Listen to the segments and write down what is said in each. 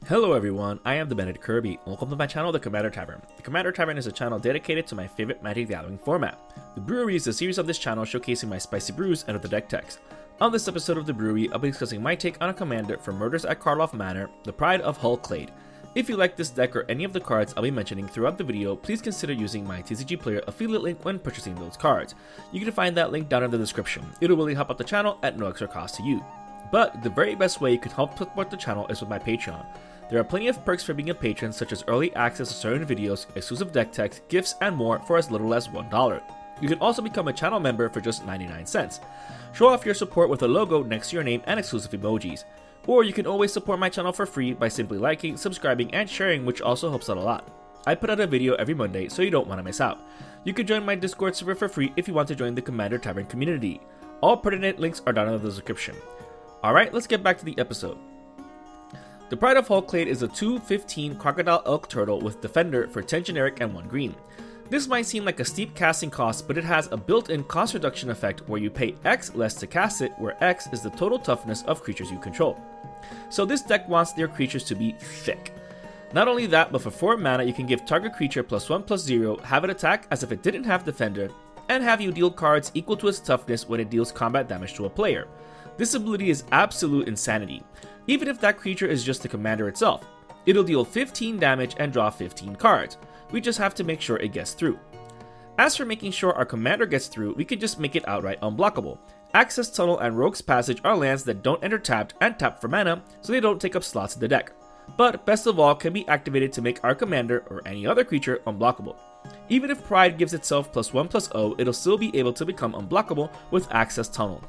Hello everyone, I am the Bandit Kirby. Welcome to my channel, The Commander Tavern. The Commander Tavern is a channel dedicated to my favorite Magic the Gathering format. The Brewery is a series of this channel showcasing my spicy brews and other deck techs. On this episode of The Brewery, I'll be discussing my take on a commander from Murders at Karloff Manor, the Pride of Hull Clade. If you like this deck or any of the cards I'll be mentioning throughout the video, please consider using my TCG Player affiliate link when purchasing those cards. You can find that link down in the description. It'll really help out the channel at no extra cost to you. But the very best way you can help support the channel is with my Patreon. There are plenty of perks for being a patron, such as early access to certain videos, exclusive deck techs, gifts, and more for as little as $1. You can also become a channel member for just 99 cents. Show off your support with a logo next to your name and exclusive emojis. Or you can always support my channel for free by simply liking, subscribing, and sharing, which also helps out a lot. I put out a video every Monday, so you don't want to miss out. You can join my Discord server for free if you want to join the Commander Tavern community. All pertinent links are down in the description. Alright, let's get back to the episode. The Pride of Hull Clade is a 2/15 Crocodile Elk Turtle with Defender for 10 generic and 1 green. This might seem like a steep casting cost, but it has a built-in cost reduction effect where you pay X less to cast it, where X is the total toughness of creatures you control. So this deck wants their creatures to be thick. Not only that, but for 4 mana you can give target creature +1/+0, have it attack as if it didn't have Defender, and have you deal cards equal to its toughness when it deals combat damage to a player. This ability is absolute insanity. Even if that creature is just the commander itself, it'll deal 15 damage and draw 15 cards. We just have to make sure it gets through. As for making sure our commander gets through, we can just make it outright unblockable. Access Tunnel and Rogue's Passage are lands that don't enter tapped and tap for mana, so they don't take up slots in the deck. But best of all, can be activated to make our commander or any other creature unblockable. Even if Pride gives itself +1/+0, it'll still be able to become unblockable with Access Tunnel.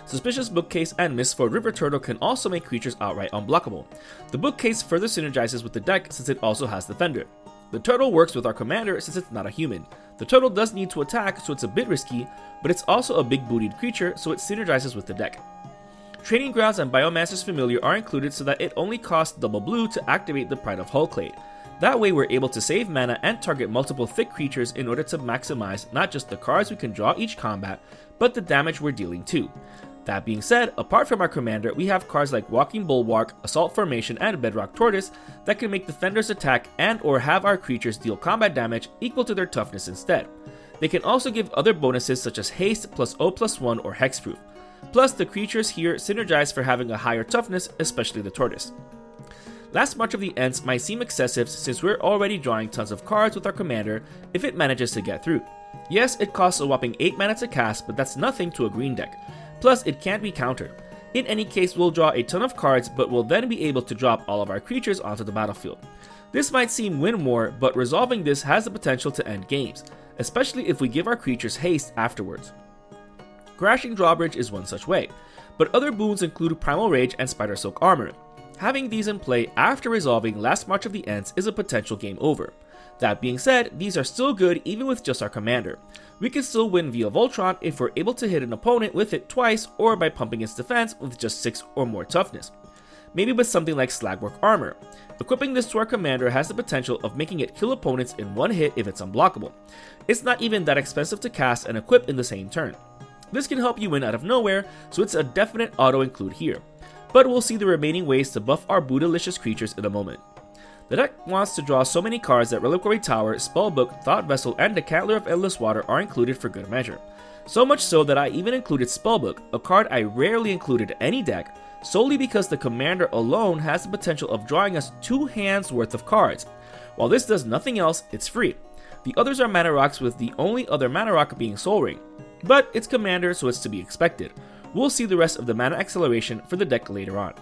Suspicious Bookcase and Mistford River Turtle can also make creatures outright unblockable. The Bookcase further synergizes with the deck since it also has Defender. The Turtle works with our commander since it's not a human. The Turtle does need to attack, so it's a bit risky, but it's also a big bootied creature, so it synergizes with the deck. Training Grounds and Biomancer's Familiar are included so that it only costs double blue to activate the Pride of Hull Clade. That way we're able to save mana and target multiple thick creatures in order to maximize not just the cards we can draw each combat, but the damage we're dealing too. That being said, apart from our commander, we have cards like Walking Bulwark, Assault Formation, and Bedrock Tortoise that can make defenders attack and or have our creatures deal combat damage equal to their toughness instead. They can also give other bonuses such as Haste +0/+1 or Hexproof. Plus, the creatures here synergize for having a higher toughness, especially the Tortoise. Last March of the Ents might seem excessive since we're already drawing tons of cards with our commander if it manages to get through. Yes, it costs a whopping 8 mana to cast, but that's nothing to a green deck. Plus, it can't be countered. In any case, we'll draw a ton of cards, but we'll then be able to drop all of our creatures onto the battlefield. This might seem win more, but resolving this has the potential to end games, especially if we give our creatures haste afterwards. Crashing Drawbridge is one such way, but other boons include Primal Rage and Spider Silk Armor. Having these in play after resolving Last March of the Ents is a potential game over. That being said, these are still good even with just our commander. We can still win via Voltron if we're able to hit an opponent with it twice or by pumping its defense with just 6 or more toughness. Maybe with something like Slagwork Armor. Equipping this to our commander has the potential of making it kill opponents in one hit if it's unblockable. It's not even that expensive to cast and equip in the same turn. This can help you win out of nowhere, so it's a definite auto include here. But we'll see the remaining ways to buff our Bootilicious creatures in a moment. The deck wants to draw so many cards that Reliquary Tower, Spellbook, Thought Vessel, and Decantler of Endless Water are included for good measure. So much so that I even included Spellbook, a card I rarely included in any deck, solely because the commander alone has the potential of drawing us 2 hands worth of cards. While this does nothing else, it's free. The others are mana rocks, with the only other mana rock being Soul Ring. But it's commander, so it's to be expected. We'll see the rest of the mana acceleration for the deck later on.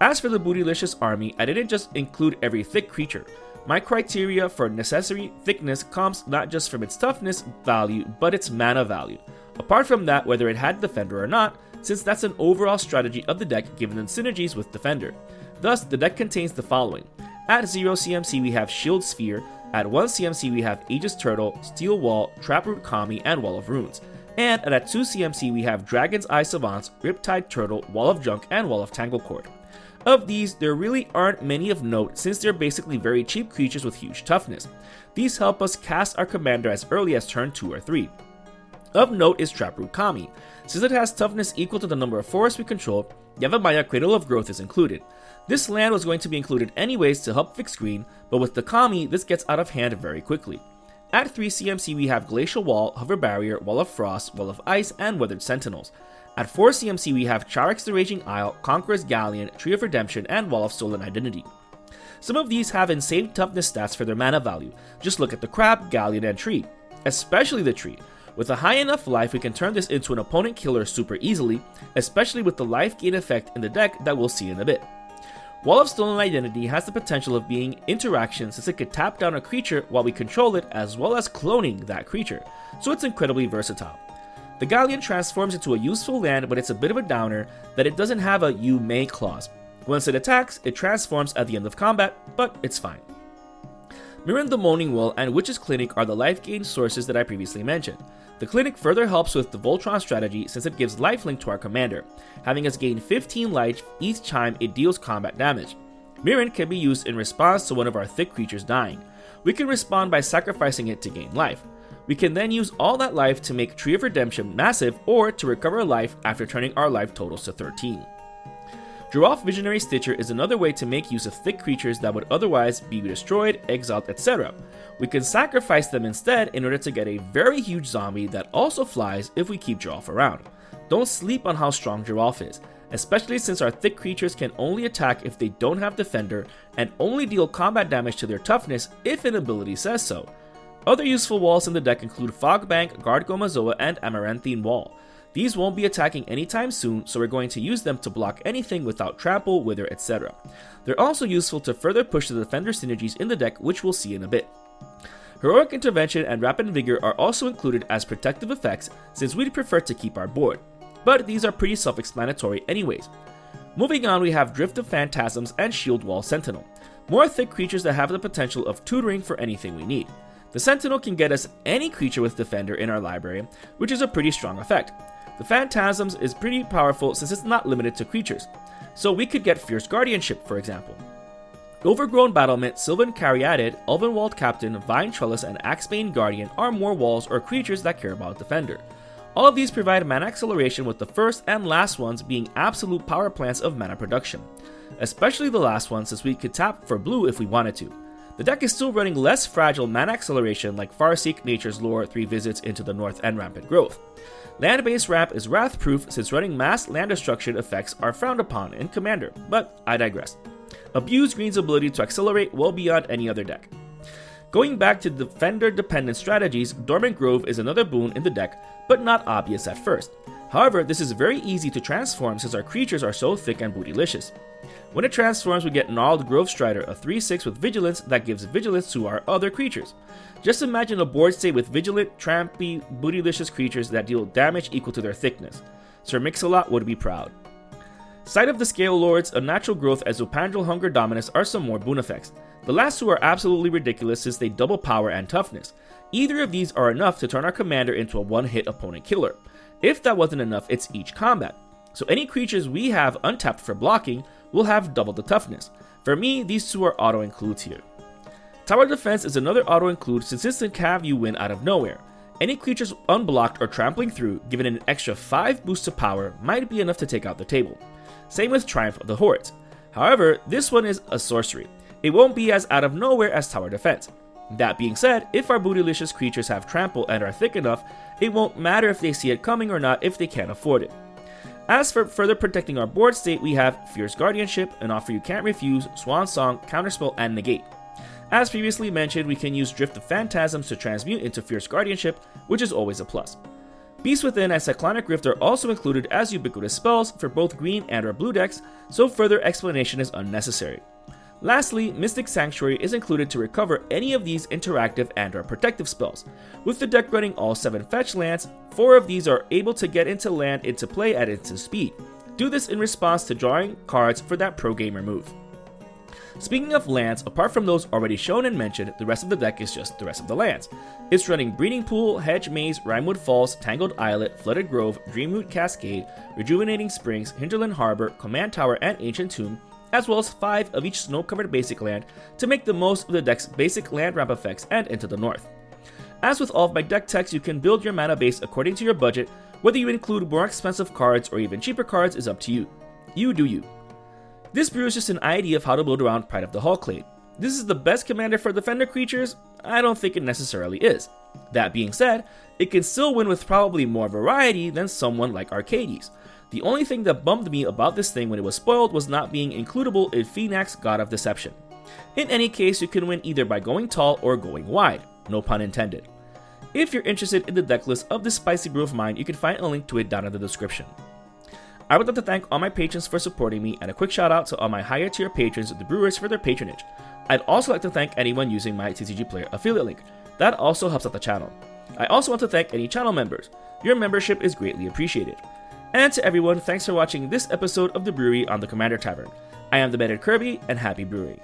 As for the Bootilicious army, I didn't just include every thick creature. My criteria for necessary thickness comes not just from its toughness value, but its mana value. Apart from that, whether it had Defender or not, since that's an overall strategy of the deck given the synergies with Defender. Thus, the deck contains the following. At 0 CMC we have Shield Sphere, at 1 CMC we have Aegis Turtle, Steel Wall, Traproot Kami, and Wall of Runes. And at 2 CMC we have Dragon's Eye Savants, Riptide Turtle, Wall of Junk, and Wall of Tanglecord. Of these, there really aren't many of note since they're basically very cheap creatures with huge toughness. These help us cast our commander as early as turn 2 or 3. Of note is Traproot Kami. Since it has toughness equal to the number of forests we control, Yavimaya Cradle of Growth is included. This land was going to be included anyways to help fix green, but with the Kami, this gets out of hand very quickly. At 3 CMC we have Glacial Wall, Hover Barrier, Wall of Frost, Wall of Ice, and Weathered Sentinels. At 4 CMC we have Charax the Raging Isle, Conqueror's Galleon, Tree of Redemption, and Wall of Stolen Identity. Some of these have insane toughness stats for their mana value. Just look at the Crab, Galleon, and Tree. Especially the Tree. With a high enough life, we can turn this into an opponent killer super easily, especially with the life gain effect in the deck that we'll see in a bit. Wall of Stolen Identity has the potential of being interaction since it could tap down a creature while we control it, as well as cloning that creature, so it's incredibly versatile. The Galleon transforms into a useful land, but it's a bit of a downer that it doesn't have a "you may" clause. Once it attacks, it transforms at the end of combat, but it's fine. Mirren the Moaning Well and Witch's Clinic are the life gain sources that I previously mentioned. The Clinic further helps with the Voltron strategy since it gives lifelink to our commander, having us gain 15 life each time it deals combat damage. Mirren can be used in response to one of our thicc creatures dying. We can respond by sacrificing it to gain life. We can then use all that life to make Tree of Redemption massive or to recover life after turning our life totals to 13. Giraffe Visionary Stitcher is another way to make use of thicc creatures that would otherwise be destroyed, exiled, etc. We can sacrifice them instead in order to get a very huge zombie that also flies if we keep Giraffe around. Don't sleep on how strong Giraffe is, especially since our thicc creatures can only attack if they don't have Defender and only deal combat damage to their toughness if an ability says so. Other useful walls in the deck include Fogbank, Guard Gomazoa, and Amaranthine Wall. These won't be attacking anytime soon, so we're going to use them to block anything without Trample, Wither, etc. They're also useful to further push the Defender synergies in the deck, which we'll see in a bit. Heroic Intervention and Rapid Vigor are also included as protective effects since we'd prefer to keep our board, but these are pretty self-explanatory anyways. Moving on, we have Drift of Phantasms and Shield Wall Sentinel, more thicc creatures that have the potential of tutoring for anything we need. The Sentinel can get us any creature with Defender in our library, which is a pretty strong effect. The Phantasms is pretty powerful since it's not limited to creatures, so we could get Fierce Guardianship for example. Overgrown Battlement, Sylvan Caryatid, Elvenwald Captain, Vine Trellis, and Axebane Guardian are more walls or creatures that care about Defender. All of these provide mana acceleration, with the first and last ones being absolute power plants of mana production, especially the last one since we could tap for blue if we wanted to. The deck is still running less fragile mana acceleration like Farseek, Nature's Lore, 3 Visits into the North, and Rampant Growth. Land-based ramp is wrath-proof since running mass land destruction effects are frowned upon in Commander, but I digress. Abuse Green's ability to accelerate well beyond any other deck. Going back to Defender-dependent strategies, Dormant Grove is another boon in the deck, but not obvious at first. However, this is very easy to transform since our creatures are so thick and Bootilicious. When it transforms, we get Gnarled Grove Strider, a 3/6 with Vigilance that gives Vigilance to our other creatures. Just imagine a board state with Vigilant, Trampy, Bootylicious creatures that deal damage equal to their thickness. Sir Mix-a-Lot would be proud. Sight of the Scale Lords, Unnatural Growth, and Zopandrel Hunger Dominus are some more boon effects. The last two are absolutely ridiculous since they double power and toughness. Either of these are enough to turn our commander into a one-hit opponent killer. If that wasn't enough, it's each combat. So any creatures we have untapped for blocking will have double the toughness. For me, these two are auto-includes here. Tower Defense is another auto-include since this can have you win out of nowhere. Any creatures unblocked or trampling through, given an extra 5 boost to power, might be enough to take out the table. Same with Triumph of the Hordes. However, this one is a sorcery. It won't be as out of nowhere as Tower Defense. That being said, if our Bootylicious creatures have Trample and are thick enough, it won't matter if they see it coming or not if they can't afford it. As for further protecting our board state, we have Fierce Guardianship, an offer you can't refuse, Swan Song, Counterspell, and Negate. As previously mentioned, we can use Drift of Phantasms to transmute into Fierce Guardianship, which is always a plus. Beast Within and Cyclonic Rift are also included as ubiquitous spells for both green and or blue decks, so further explanation is unnecessary. Lastly, Mystic Sanctuary is included to recover any of these interactive and or protective spells. With the deck running all 7 fetch lands, 4 of these are able to get into land into play at instant speed. Do this in response to drawing cards for that pro gamer move. Speaking of lands, apart from those already shown and mentioned, the rest of the deck is just the rest of the lands. It's running Breeding Pool, Hedge Maze, Rimewood Falls, Tangled Islet, Flooded Grove, Dreamroot Cascade, Rejuvenating Springs, Hinterland Harbor, Command Tower, and Ancient Tomb, as well as 5 of each snow-covered basic land to make the most of the deck's basic land ramp effects and Into the North. As with all of my deck techs, you can build your mana base according to your budget. Whether you include more expensive cards or even cheaper cards is up to you. You do you. This brew is just an idea of how to build around Pride of the Hall Clade. This is the best commander for defender creatures? I don't think it necessarily is. That being said, it can still win with probably more variety than someone like Arcades. The only thing that bummed me about this thing when it was spoiled was not being includable in Phoenix God of Deception. In any case, you can win either by going tall or going wide, no pun intended. If you're interested in the deck list of this spicy brew of mine, you can find a link to it down in the description. I would like to thank all my patrons for supporting me, and a quick shout out to all my higher tier patrons, the Brewers, for their patronage. I'd also like to thank anyone using my TCG Player affiliate link. That also helps out the channel. I also want to thank any channel members. Your membership is greatly appreciated. And to everyone, thanks for watching this episode of The Brewery on the Commander Tavern. I am the Bandit Kirby, and happy brewing.